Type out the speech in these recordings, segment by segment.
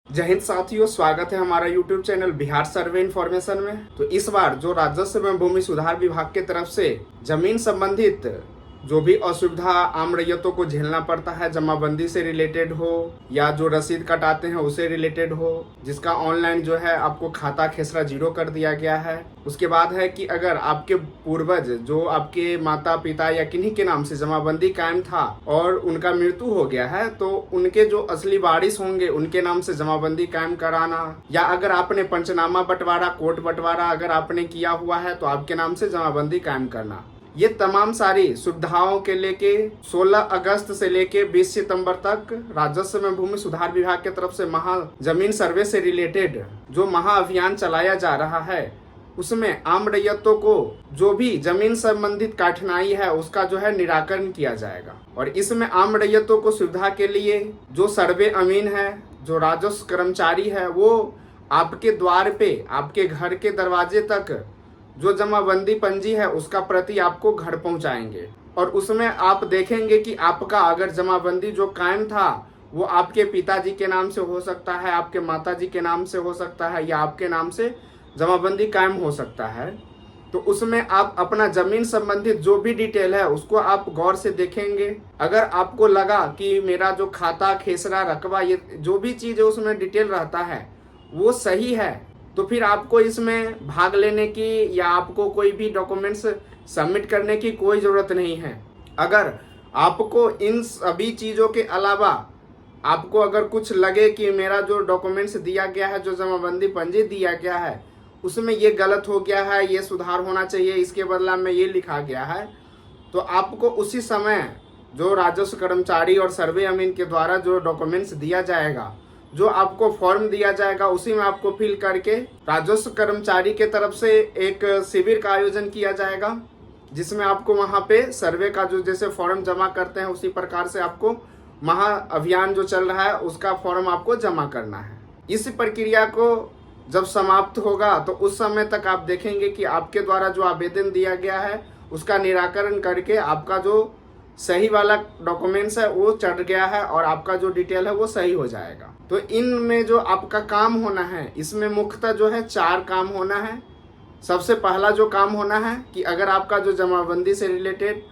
जय हिंद साथियों, स्वागत है हमारा YouTube चैनल बिहार सर्वे इन्फॉर्मेशन में। तो इस बार जो राजस्व एवं भूमि सुधार विभाग की तरफ से जमीन संबंधित जो भी असुविधा आम रैयतों को झेलना पड़ता है, जमाबंदी से रिलेटेड हो या जो रसीद कटाते हैं उसे रिलेटेड हो, जिसका ऑनलाइन जो है आपको खाता खेसरा जीरो कर दिया गया है। उसके बाद है कि अगर आपके पूर्वज जो आपके माता पिता या किन्हीं के नाम से जमाबंदी कायम था और उनका मृत्यु हो गया है, तो उनके जो असली वारिस होंगे उनके नाम से जमाबंदी कायम कराना, या अगर आपने पंचनामा बंटवारा, कोर्ट बंटवारा अगर आपने किया हुआ है तो आपके नाम से जमाबंदी कायम करना। ये तमाम सारी सुविधाओं के लेके 16 अगस्त से लेके 20 सितंबर तक राजस्व एवं भूमि सुधार विभाग की तरफ से जमीन सर्वे से रिलेटेड जो महाअभियान चलाया जा रहा है, उसमें आम रैयतों को जो भी जमीन संबंधित कठिनाई है उसका जो है निराकरण किया जाएगा। और इसमें आम रैयतों को सुविधा के लिए जो सर्वे अमीन है, जो राजस्व कर्मचारी है, वो आपके द्वार पे, आपके घर के दरवाजे तक जो जमाबंदी पंजी है उसका प्रति आपको घर पहुंचाएंगे। और उसमें आप देखेंगे कि आपका अगर जमाबंदी जो कायम था वो आपके पिताजी के नाम से हो सकता है, आपके माताजी के नाम से हो सकता है, या आपके नाम से जमाबंदी कायम हो सकता है। तो उसमें आप अपना जमीन संबंधित जो भी डिटेल है उसको आप गौर से देखेंगे। अगर आपको लगा कि मेरा जो खाता खेसरा रकबा ये जो भी चीज़ है उसमें डिटेल रहता है वो सही है, तो फिर आपको इसमें भाग लेने की या आपको कोई भी डॉक्यूमेंट्स सबमिट करने की कोई ज़रूरत नहीं है। अगर आपको इन सभी चीज़ों के अलावा आपको अगर कुछ लगे कि मेरा जो डॉक्यूमेंट्स दिया गया है, जो जमाबंदी पंजी दिया गया है, उसमें ये गलत हो गया है, ये सुधार होना चाहिए, इसके बदला में ये लिखा गया है, तो आपको उसी समय जो राजस्व कर्मचारी और सर्वे अमीन के द्वारा जो डॉक्यूमेंट्स दिया जाएगा, जो आपको फॉर्म दिया जाएगा, उसी में आपको फिल करके राजस्व कर्मचारी के तरफ से एक शिविर का आयोजन किया जाएगा, जिसमें आपको वहां पे सर्वे का जो जैसे फॉर्म जमा करते हैं उसी प्रकार से आपको महाअभियान जो चल रहा है उसका फॉर्म आपको जमा करना है। इस प्रक्रिया को जब समाप्त होगा तो उस समय तक आप देखेंगे कि आपके द्वारा जो आवेदन दिया गया है उसका निराकरण करके आपका जो सही वाला डॉक्यूमेंट्स है वो चढ़ गया है और आपका जो डिटेल है वो सही हो जाएगा। तो इनमें जो आपका काम होना है, इसमें मुख्यतः जो है 4 काम होना है। सबसे पहला जो काम होना है कि अगर आपका जो जमाबंदी से रिलेटेड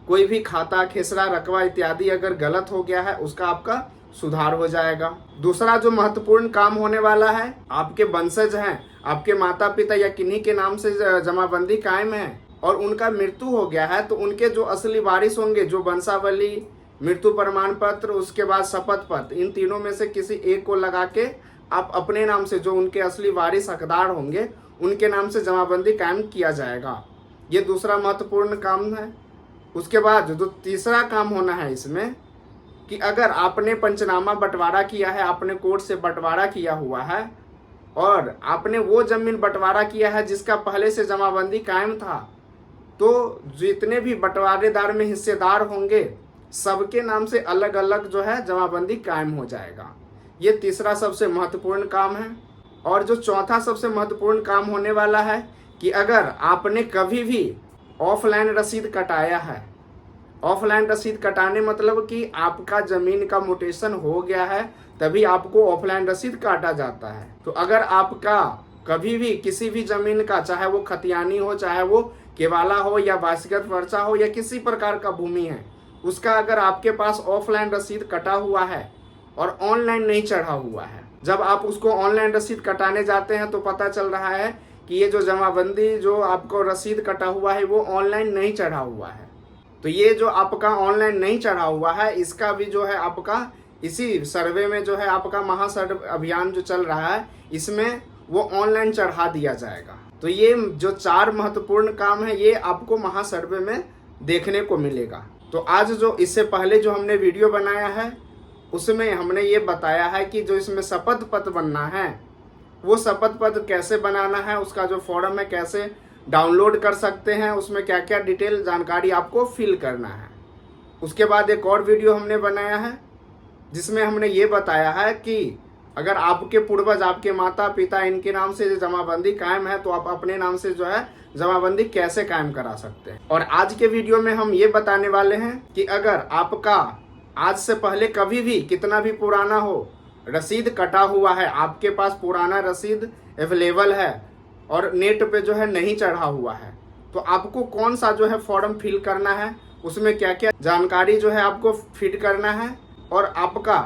कोई भी खाता खेसरा रकबा इत्यादि अगर गलत हो गया है उसका आपका सुधार हो जाएगा। दूसरा जो महत्वपूर्ण काम होने वाला है, आपके वंशज हैं, आपके माता पिता या किन्हीं के नाम से जमाबंदी कायम है और उनका मृत्यु हो गया है, तो उनके जो असली वारिस होंगे, जो वंशावली, मृत्यु प्रमाण पत्र, उसके बाद शपथ पत्र, इन तीनों में से किसी एक को लगा के आप अपने नाम से जो उनके असली वारिस हकदार होंगे उनके नाम से जमाबंदी कायम किया जाएगा। ये दूसरा महत्वपूर्ण काम है। उसके बाद जो तीसरा काम होना है इसमें कि अगर आपने पंचनामा बंटवारा किया है, आपने कोर्ट से बंटवारा किया हुआ है और आपने वो जमीन बंटवारा किया है जिसका पहले से जमाबंदी कायम था, तो जितने भी बंटवारेदार में हिस्सेदार होंगे सबके नाम से अलग अलग जो है जमाबंदी कायम हो जाएगा। ये तीसरा सबसे महत्वपूर्ण काम है। और जो चौथा सबसे महत्वपूर्ण काम होने वाला है कि अगर आपने कभी भी ऑफलाइन रसीद कटाया है, ऑफलाइन रसीद कटाने मतलब कि आपका जमीन का म्यूटेशन हो गया है तभी आपको ऑफलाइन रसीद काटा जाता है। तो अगर आपका कभी भी किसी भी जमीन का, चाहे वो खतियानी हो, चाहे वो केवाला हो या वासीगत पर्चा हो या किसी प्रकार का भूमि है, उसका अगर आपके पास ऑफलाइन रसीद कटा हुआ है और ऑनलाइन नहीं चढ़ा हुआ है, जब आप उसको ऑनलाइन रसीद कटाने जाते हैं तो पता चल रहा है कि ये जो जमाबंदी जो आपको रसीद कटा हुआ है वो ऑनलाइन नहीं चढ़ा हुआ है, तो ये जो आपका ऑनलाइन नहीं चढ़ा हुआ है इसका भी जो है आपका इसी सर्वे में जो है आपका महासर्वे अभियान जो चल रहा है इसमें वो ऑनलाइन चढ़ा दिया जाएगा। तो ये जो 4 महत्वपूर्ण काम है ये आपको महासर्वे में देखने को मिलेगा। तो आज जो इससे पहले जो हमने वीडियो बनाया है उसमें हमने ये बताया है कि जो इसमें शपथ पत्र बनना है वो शपथ पत्र कैसे बनाना है, उसका जो फॉर्म है कैसे डाउनलोड कर सकते हैं, उसमें क्या क्या डिटेल जानकारी आपको फिल करना है। उसके बाद एक और वीडियो हमने बनाया है जिसमें हमने ये बताया है कि अगर आपके पूर्वज, आपके माता पिता, इनके नाम से जमाबंदी कायम है तो आप अपने नाम से जो है जमाबंदी कैसे कायम करा सकते हैं। और आज के वीडियो में हम ये बताने वाले हैं कि अगर आपका आज से पहले कभी भी कितना भी पुराना हो रसीद कटा हुआ है, आपके पास पुराना रसीद अवेलेबल है और नेट पे जो है नहीं चढ़ा हुआ है, तो आपको कौन सा जो है फॉर्म फिल करना है, उसमें क्या क्या जानकारी जो है आपको फिट करना है और आपका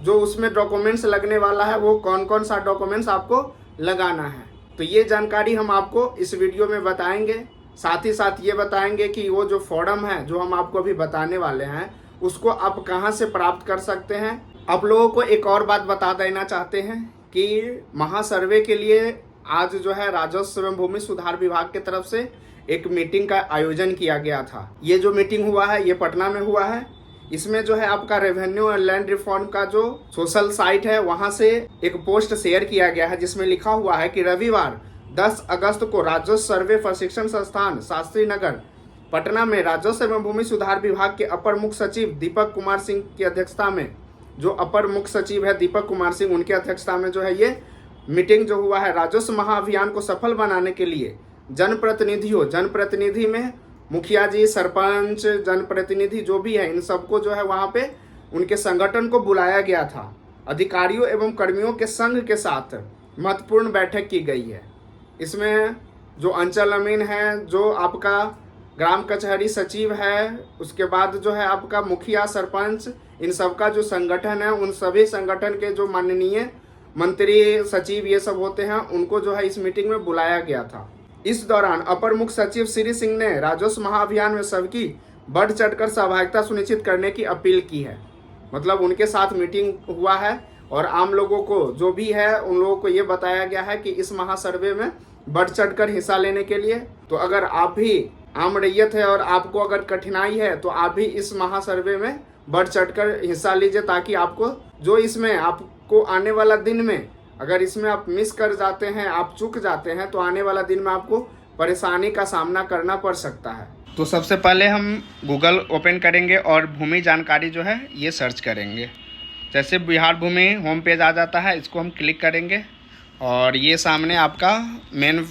जो उसमें डॉक्यूमेंट्स लगने वाला है वो कौन कौन सा डॉक्यूमेंट्स आपको लगाना है। तो ये जानकारी हम आपको इस वीडियो में बताएंगे। साथ ही साथ ये बताएंगे कि वो जो फॉर्म है जो हम आपको अभी बताने वाले हैं उसको आप कहाँ से प्राप्त कर सकते हैं। आप लोगों को एक और बात बता देना चाहते हैं कि महासर्वे के लिए आज जो है राजस्व एवं भूमि सुधार विभाग की तरफ से एक मीटिंग का आयोजन किया गया था। ये जो मीटिंग हुआ है ये पटना में हुआ है। इसमें जो है आपका रेवेन्यू एंड लैंड रिफॉर्म का जो सोशल साइट है वहां से एक पोस्ट शेयर किया गया है जिसमें लिखा हुआ है कि रविवार 10 अगस्त को राजस्व सर्वे प्रशिक्षण संस्थान शास्त्री नगर पटना में राजस्व एवं भूमि सुधार विभाग के अपर मुख्य सचिव दीपक कुमार सिंह की अध्यक्षता में, जो अपर मुख्य सचिव है दीपक कुमार सिंह, उनकी अध्यक्षता में जो है ये मीटिंग जो हुआ है राजस्व महाअभियान को सफल बनाने के लिए जनप्रतिनिधि में मुखिया जी, सरपंच, जनप्रतिनिधि जो भी है इन सबको जो है वहाँ पे उनके संगठन को बुलाया गया था। अधिकारियों एवं कर्मियों के संघ के साथ महत्वपूर्ण बैठक की गई है। इसमें जो अंचल अमीन है, जो आपका ग्राम कचहरी सचिव है, उसके बाद जो है आपका मुखिया, सरपंच, इन सबका जो संगठन है उन सभी संगठन के जो माननीय मंत्री, सचिव ये सब होते हैं उनको जो है इस मीटिंग में बुलाया गया था। इस दौरान अपर मुख्य सचिव श्री सिंह ने राजस्व महाअभियान में सबकी बढ़ चढ़कर सहभागिता सुनिश्चित करने की अपील की है। मतलब उनके साथ मीटिंग हुआ है और आम लोगों को जो भी है उन लोगों को ये बताया गया है कि इस महासर्वे में बढ़ चढ़कर हिस्सा लेने के लिए, तो अगर आप भी आम रैयत है और आपको अगर कठिनाई है तो आप भी इस महासर्वे में बढ़ चढ़कर हिस्सा लीजिए, ताकि आपको जो इसमें आपको आने वाला दिन में अगर इसमें आप मिस कर जाते हैं, आप चूक जाते हैं, तो आने वाला दिन में आपको परेशानी का सामना करना पड़ सकता है। तो सबसे पहले हम गूगल ओपन करेंगे और भूमि जानकारी जो है ये सर्च करेंगे। जैसे बिहार भूमि होम पेज आ जाता है, इसको हम क्लिक करेंगे और ये सामने आपका मेन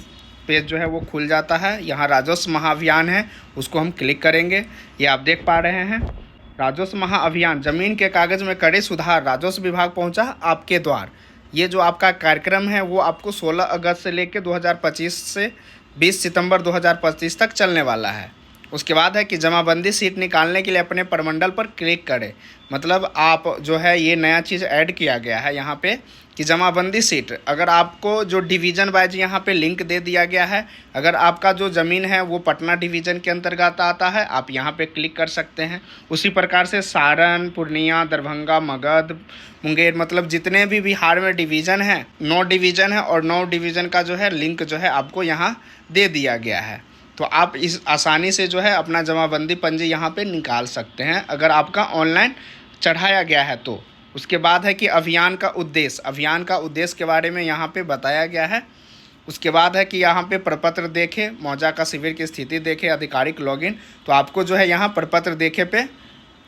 पेज जो है वो खुल जाता है। यहाँ राजस्व महाअभियान है, उसको हम क्लिक करेंगे। ये आप देख पा रहे हैं, राजस्व महाअभियान जमीन के कागज़ में करे सुधार, राजस्व विभाग पहुँचा आपके द्वार। ये जो आपका कार्यक्रम है वो आपको 16 अगस्त से लेकर 2025 से 20 सितंबर 2025 तक चलने वाला है। उसके बाद है कि जमाबंदी सीट निकालने के लिए अपने प्रमंडल पर क्लिक करें। मतलब आप जो है ये नया चीज़ ऐड किया गया है यहाँ पे कि जमाबंदी सीट, अगर आपको जो डिवीज़न वाइज यहाँ पे लिंक दे दिया गया है, अगर आपका जो ज़मीन है वो पटना डिवीज़न के अंतर्गत आता है, आप यहाँ पे क्लिक कर सकते हैं। उसी प्रकार से सारण, पूर्णिया, दरभंगा, मगध, मुंगेर, मतलब जितने भी बिहार में डिवीज़न है 9 डिवीज़न है और 9 डिवीज़न का जो है लिंक जो है आपको यहाँ दे दिया गया है। तो आप इस आसानी से जो है अपना जमाबंदी पंजी यहाँ पे निकाल सकते हैं अगर आपका ऑनलाइन चढ़ाया गया है तो। उसके बाद है कि अभियान का उद्देश्य के बारे में यहाँ पे बताया गया है। उसके बाद है कि यहाँ पे प्रपत्र देखें, मौजा का शिविर की स्थिति देखें, आधिकारिक लॉगिन। तो आपको जो है यहाँ प्रपत्र देखे पे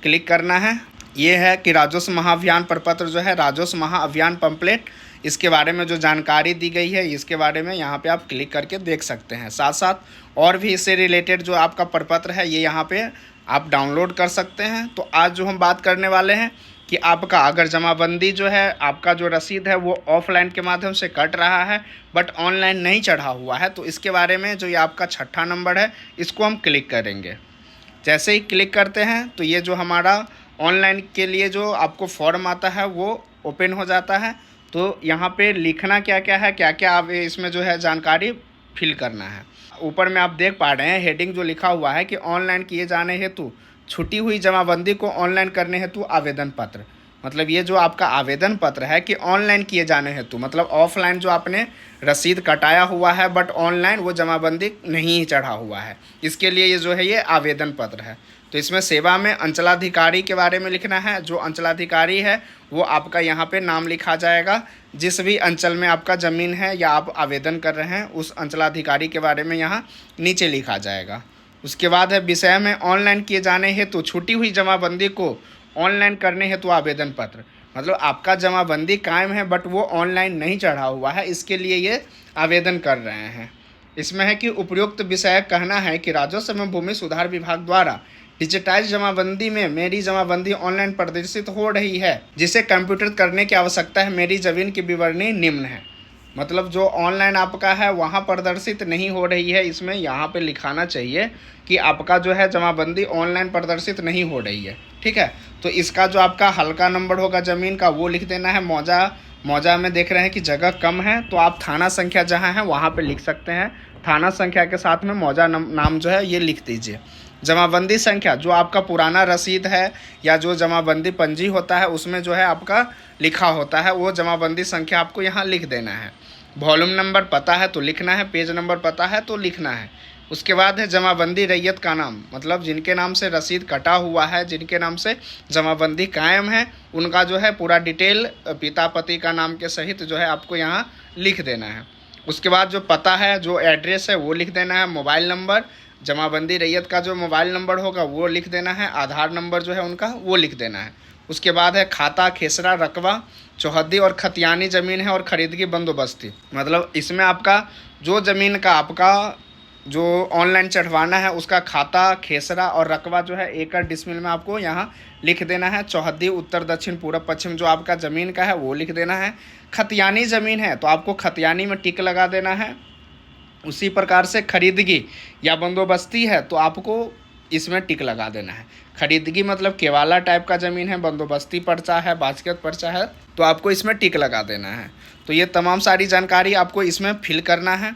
क्लिक करना है। ये है कि राजस्व महाअभियान प्रपत्र जो है राजस्व महाअभियान पंपलेट, इसके बारे में जो जानकारी दी गई है इसके बारे में यहाँ पे आप क्लिक करके देख सकते हैं। साथ साथ और भी इससे रिलेटेड जो आपका प्रपत्र है ये यहाँ पे आप डाउनलोड कर सकते हैं। तो आज जो हम बात करने वाले हैं कि आपका अगर जमाबंदी जो है आपका जो रसीद है वो ऑफलाइन के माध्यम से कट रहा है बट ऑनलाइन नहीं चढ़ा हुआ है, तो इसके बारे में जो ये आपका 6ठा नंबर है इसको हम क्लिक करेंगे। जैसे ही क्लिक करते हैं तो ये जो हमारा ऑनलाइन के लिए जो आपको फॉर्म आता है वो ओपन हो जाता है। तो यहाँ पे लिखना क्या क्या है, क्या क्या आप इसमें जो है जानकारी फिल करना है। ऊपर में आप देख पा रहे हैं हेडिंग जो लिखा हुआ है कि ऑनलाइन किए जाने हेतु छूटी हुई जमाबंदी को ऑनलाइन करने हेतु आवेदन पत्र। मतलब ये जो आपका आवेदन पत्र है कि ऑनलाइन किए जाने हेतु, मतलब ऑफलाइन जो आपने रसीद कटाया हुआ है बट ऑनलाइन वो जमाबंदी नहीं चढ़ा हुआ है, इसके लिए ये जो है ये आवेदन पत्र है। तो इसमें सेवा में अंचलाधिकारी के बारे में लिखना है। जो अंचलाधिकारी है वो आपका यहाँ पे नाम लिखा जाएगा। जिस भी अंचल में आपका ज़मीन है या आप आवेदन कर रहे हैं उस अंचलाधिकारी के बारे में यहाँ नीचे लिखा जाएगा। उसके बाद है विषय में ऑनलाइन किए जाने हेतु छूटी हुई जमाबंदी को ऑनलाइन करने हेतु आवेदन पत्र। मतलब आपका जमाबंदी कायम है बट वो ऑनलाइन नहीं चढ़ा हुआ है, इसके लिए ये आवेदन कर रहे हैं। इसमें है कि उपयुक्त विषय कहना है कि राजस्व एवं भूमि सुधार विभाग द्वारा डिजिटाइज जमाबंदी में मेरी जमाबंदी ऑनलाइन प्रदर्शित हो रही है, जिसे कंप्यूटर करने की आवश्यकता है। मेरी जमीन की विवरणी निम्न है। मतलब जो ऑनलाइन आपका है वहाँ प्रदर्शित नहीं हो रही है, इसमें यहाँ पे लिखाना चाहिए कि आपका जो है जमाबंदी ऑनलाइन प्रदर्शित नहीं हो रही है। ठीक है, तो इसका जो आपका हल्का नंबर होगा ज़मीन का वो लिख देना है। मौजा में देख रहे हैं कि जगह कम है, तो आप थाना संख्या जहाँ है वहाँ पे लिख सकते हैं। थाना संख्या के साथ में मौजा नाम जो है ये लिख दीजिए। जमाबंदी संख्या जो आपका पुराना रसीद है या जो जमाबंदी पंजी होता है उसमें जो है आपका लिखा होता है, वो जमाबंदी संख्या आपको यहाँ लिख देना है। वॉल्यूम नंबर पता है तो लिखना है, पेज नंबर पता है तो लिखना है। उसके बाद है जमाबंदी रैयत का नाम, मतलब जिनके नाम से रसीद कटा हुआ है, जिनके नाम से जमाबंदी कायम है, उनका जो है पूरा डिटेल पिता पति का नाम के सहित जो है आपको यहाँ लिख देना है। उसके बाद जो पता है, जो एड्रेस है वो लिख देना है। मोबाइल नंबर, जमाबंदी रैयत का जो मोबाइल नंबर होगा वो लिख देना है। आधार नंबर जो है उनका वो लिख देना है। उसके बाद है खाता, खेसरा, रकबा, चौहद्दी और खतियानी ज़मीन है और खरीदगी बंदोबस्ती। मतलब इसमें आपका जो ज़मीन का आपका जो ऑनलाइन चढ़वाना है उसका खाता, खेसरा और रकबा जो है एकड़ डिसमिल में आपको यहाँ लिख देना है। चौहद्दी उत्तर दक्षिण पूरब पश्चिम जो आपका ज़मीन का है वो लिख देना है। खतियानी ज़मीन है तो आपको खतियानी में टिक लगा देना है। उसी प्रकार से खरीदगी या बंदोबस्ती है तो आपको इसमें टिक लगा देना है। खरीदगी मतलब केवाला टाइप का ज़मीन है, बंदोबस्ती पर्चा है, बास्केट पर्चा है, तो आपको इसमें टिक लगा देना है। तो ये तमाम सारी जानकारी आपको इसमें फिल करना है।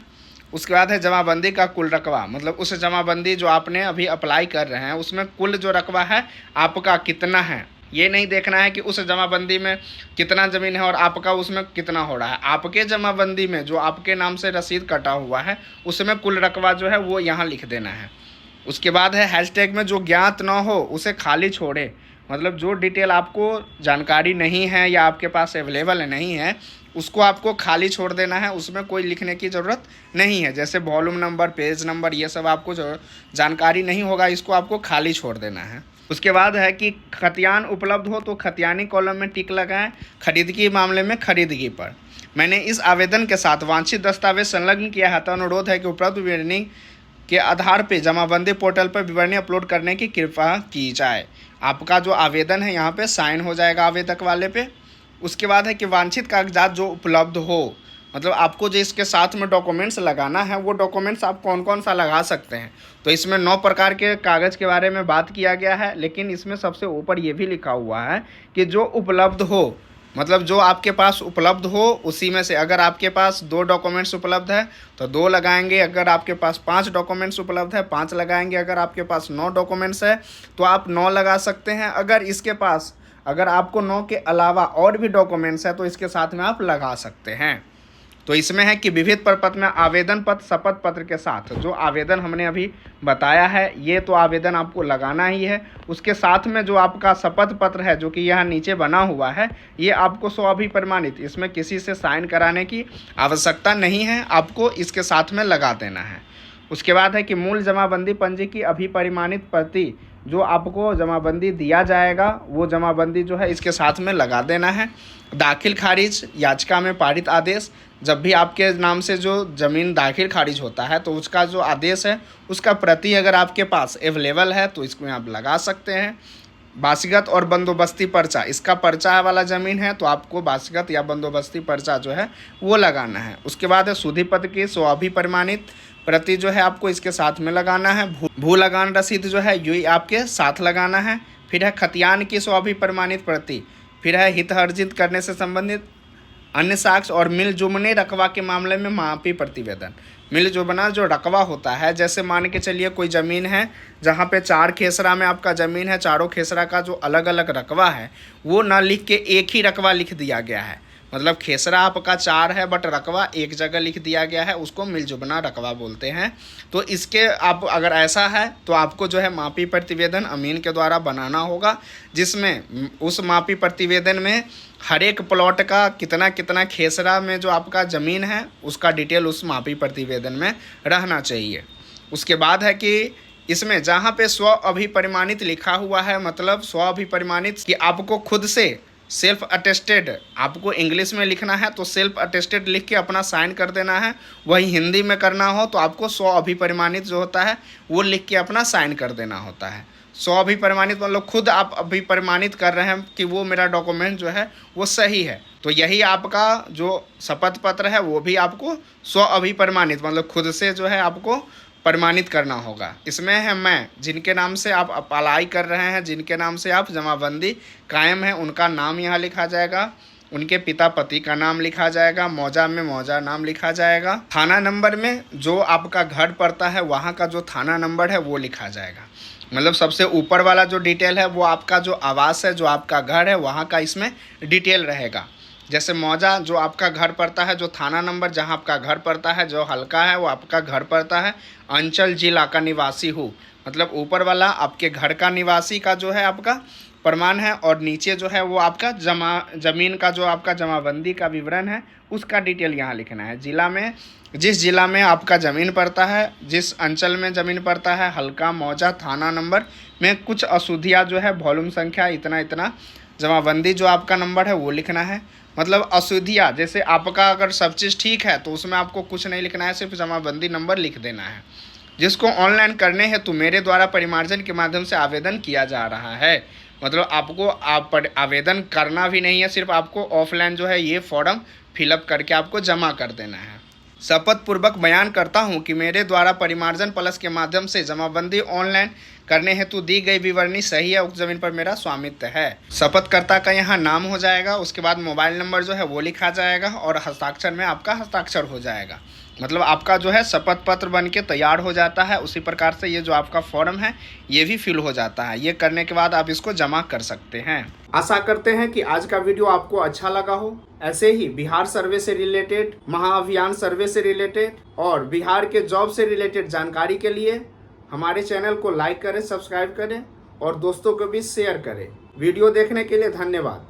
उसके बाद है जमाबंदी का कुल रकबा, मतलब उस जमाबंदी जो आपने अभी अप्लाई कर रहे हैं उसमें कुल जो रकबा है आपका कितना है। ये नहीं देखना है कि उस जमाबंदी में कितना ज़मीन है और आपका उसमें कितना हो रहा है। आपके जमाबंदी में जो आपके नाम से रसीद कटा हुआ है उसमें कुल रकबा जो है वो यहाँ लिख देना है। उसके बाद है हैशटैग में जो ज्ञात ना हो उसे खाली छोड़े, मतलब जो डिटेल आपको जानकारी नहीं है या आपके पास अवेलेबल नहीं है उसको आपको खाली छोड़ देना है, उसमें कोई लिखने की ज़रूरत नहीं है। जैसे वॉल्यूम नंबर, पेज नंबर, ये सब आपको जो जानकारी नहीं होगा इसको आपको खाली छोड़ देना है। उसके बाद है कि खतियान उपलब्ध हो तो खतियानी कॉलम में टिक लगाएं। खरीदगी मामले में खरीदगी पर मैंने इस आवेदन के साथ वांछित दस्तावेज संलग्न किया है, तो अनुरोध है कि उपलब्ध विवरणी के आधार पर जमाबंदी पोर्टल पर विवरणी अपलोड करने की कृपा की जाए। आपका जो आवेदन है यहाँ पे साइन हो जाएगा आवेदक वाले पे। उसके बाद है कि वांछित कागजात जो उपलब्ध हो, मतलब आपको जो इसके साथ में डॉक्यूमेंट्स लगाना है वो डॉक्यूमेंट्स आप कौन कौन सा लगा सकते हैं। तो इसमें 9 प्रकार के कागज़ के बारे में बात किया गया है, लेकिन इसमें सबसे ऊपर ये भी लिखा हुआ है कि जो उपलब्ध हो, मतलब जो आपके पास उपलब्ध हो उसी में से। अगर आपके पास 2 डॉक्यूमेंट्स उपलब्ध है तो 2 लगाएंगे, अगर आपके पास 5 डॉक्यूमेंट्स उपलब्ध है 5 लगाएंगे, अगर आपके पास 9 डॉक्यूमेंट्स है तो आप 9 लगा सकते हैं। अगर आपको 9 के अलावा और भी डॉक्यूमेंट्स है तो इसके साथ में आप लगा सकते हैं। तो इसमें है कि विविध प्रपत्र में आवेदन पत्र, शपथ पत्र के साथ जो आवेदन हमने अभी बताया है ये तो आवेदन आपको लगाना ही है। उसके साथ में जो आपका शपथ पत्र है जो कि यहाँ नीचे बना हुआ है ये आपको स्वअभिप्रमाणित, इसमें किसी से साइन कराने की आवश्यकता नहीं है, आपको इसके साथ में लगा देना है। उसके बाद है कि मूल जमाबंदी पंजी की अभिपरिमाणित प्रति जो आपको जमाबंदी दिया जाएगा वो जमाबंदी जो है इसके साथ में लगा देना है। दाखिल खारिज याचिका में पारित आदेश, जब भी आपके नाम से जो ज़मीन दाखिल खारिज होता है तो उसका जो आदेश है उसका प्रति अगर आपके पास अवेलेबल है तो इसमें आप लगा सकते हैं। वासीगत और बंदोबस्ती पर्चा, इसका पर्चा वाला ज़मीन है तो आपको वासीगत या बंदोबस्ती पर्चा जो है वो लगाना है। उसके बाद है सुधि पत्र की स्वाभिप्रमाणित प्रति जो है आपको इसके साथ में लगाना है। भू लगान रसीद जो है ये आपके साथ लगाना है। फिर है खतियान की स्वाभिप्रमाणित प्रति, फिर है हित अर्जित करने से संबंधित अन्य साक्ष्य और मिल जुमने रकबा के मामले में मापी प्रतिवेदन। मिल जुमना जो रकबा होता है, जैसे मान के चलिए कोई ज़मीन है जहाँ पे 4 खेसरा में आपका ज़मीन है, चारों खेसरा का जो अलग अलग रकबा है वो ना लिख के एक ही रकबा लिख दिया गया है, मतलब खेसरा आपका 4 है बट रकबा एक जगह लिख दिया गया है, उसको मिलजुबना रकबा बोलते हैं। तो इसके आप अगर ऐसा है तो आपको जो है मापी प्रतिवेदन अमीन के द्वारा बनाना होगा, जिसमें उस मापी प्रतिवेदन में हर एक प्लॉट का कितना कितना खेसरा में जो आपका ज़मीन है उसका डिटेल उस मापी प्रतिवेदन में रहना चाहिए। उसके बाद है कि इसमें जहाँ पे स्व अभिपरिमाणित लिखा हुआ है, मतलब स्व अभिपरिमाणित कि आपको खुद से सेल्फ अटेस्टेड, आपको इंग्लिश में लिखना है तो सेल्फ अटेस्टेड लिख के अपना साइन कर देना है। वही हिंदी में करना हो तो आपको स्व अभिपरिमाणित जो होता है वो लिख के अपना साइन कर देना होता है। स्व अभिप्रमाणित मतलब खुद आप अभिप्रमाणित कर रहे हैं कि वो मेरा डॉक्यूमेंट जो है वो सही है। तो यही आपका जो शपथ पत्र है वो भी आपको स्व अभिप्रमाणित मतलब खुद से जो है आपको प्रमाणित करना होगा। इसमें है मैं, जिनके नाम से आप अप्लाई कर रहे हैं, जिनके नाम से आप जमाबंदी कायम है, उनका नाम यहाँ लिखा जाएगा, उनके पिता पति का नाम लिखा जाएगा, मौजा में मौजा नाम लिखा जाएगा, थाना नंबर में जो आपका घर पड़ता है वहाँ का जो थाना नंबर है वो लिखा जाएगा। मतलब सबसे ऊपर वाला जो डिटेल है वो आपका जो आवास है, जो आपका घर है वहाँ का इसमें डिटेल रहेगा। जैसे मौजा जो आपका घर पड़ता है, जो थाना नंबर जहाँ आपका घर पड़ता है, जो हल्का है वो आपका घर पड़ता है, अंचल जिला का निवासी हूँ, मतलब ऊपर वाला आपके घर का निवासी का जो है आपका प्रमाण है, और नीचे जो है वो आपका ज़मीन का जो आपका जमाबंदी का विवरण है उसका डिटेल यहाँ लिखना है। जिला में, जिस जिला में आपका ज़मीन पड़ता है, जिस अंचल में ज़मीन पड़ता है, हल्का, मौजा, थाना नंबर में कुछ अशुद्धियाँ जो है, वॉल्यूम संख्या इतना इतना, जमाबंदी जो आपका नंबर है वो लिखना है। मतलब अशुद्धियाँ, जैसे आपका अगर सब चीज़ ठीक है तो उसमें आपको कुछ नहीं लिखना है, सिर्फ जमाबंदी नंबर लिख देना है। जिसको ऑनलाइन करने हेतु मेरे द्वारा परिमार्जन के माध्यम से आवेदन किया जा रहा है। मतलब आपको आवेदन करना भी नहीं है, सिर्फ आपको ऑफलाइन जो है ये फॉर्म फिलअप करके आपको जमा कर देना है। शपथ पूर्वक बयान करता हूं कि मेरे द्वारा परिमार्जन प्लस के माध्यम से जमाबंदी ऑनलाइन करने हेतु दी गई विवरणी सही है, उक्त जमीन पर मेरा स्वामित्व है। शपथकर्ता का यहाँ नाम हो जाएगा, उसके बाद मोबाइल नंबर जो है वो लिखा जाएगा और हस्ताक्षर में आपका हस्ताक्षर हो जाएगा। मतलब आपका जो है शपथ पत्र बन के तैयार हो जाता है। उसी प्रकार से ये जो आपका फॉर्म है ये भी फिल हो जाता है। ये करने के बाद आप इसको जमा कर सकते हैं। आशा करते हैं कि आज का वीडियो आपको अच्छा लगा हो। ऐसे ही बिहार सर्वे से रिलेटेड, महाअभियान सर्वे से रिलेटेड और बिहार के जॉब से रिलेटेड जानकारी के लिए हमारे चैनल को लाइक करें, सब्सक्राइब करें और दोस्तों को भी शेयर करें। वीडियो देखने के लिए धन्यवाद।